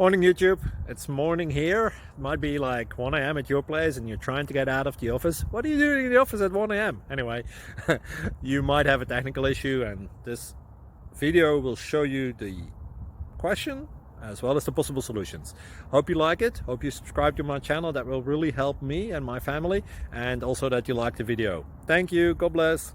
Morning YouTube, it's morning here. It might be like 1 a.m. at your place and you're trying to get out of the office. What are you doing in the office at 1 a.m.? Anyway, you might have a technical issue and this video will show you the question as well as the possible solutions. Hope you like it, hope you subscribe to my channel. That will really help me and my family, and also that you like the video. Thank you, God bless.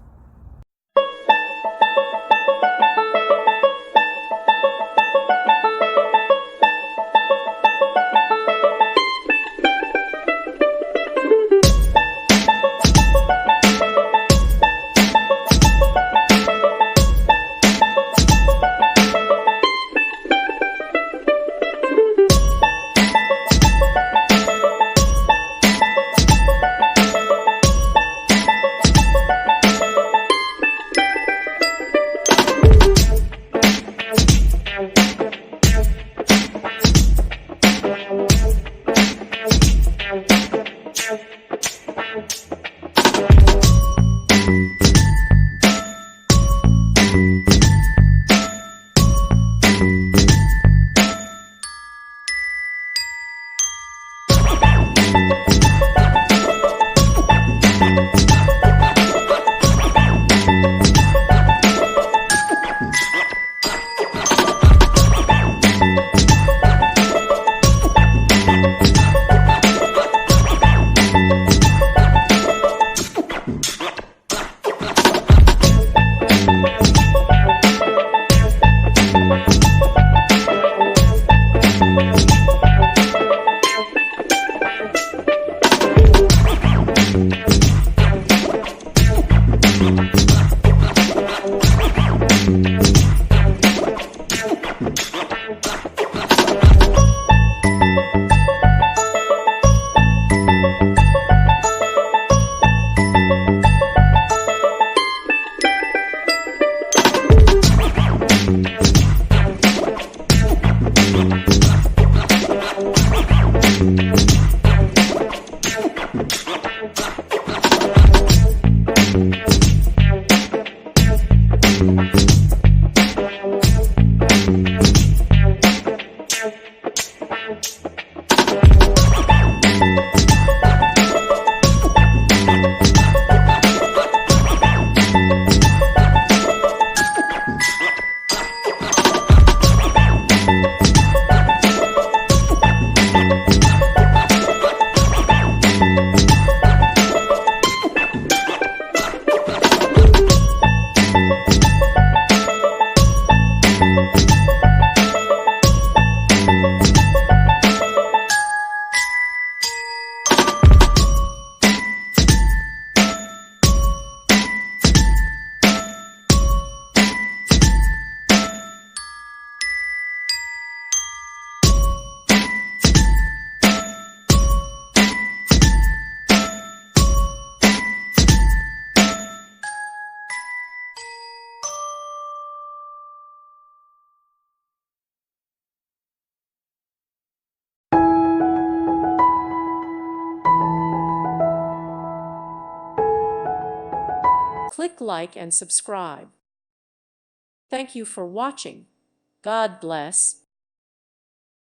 Click like and subscribe. Thank you for watching. God bless.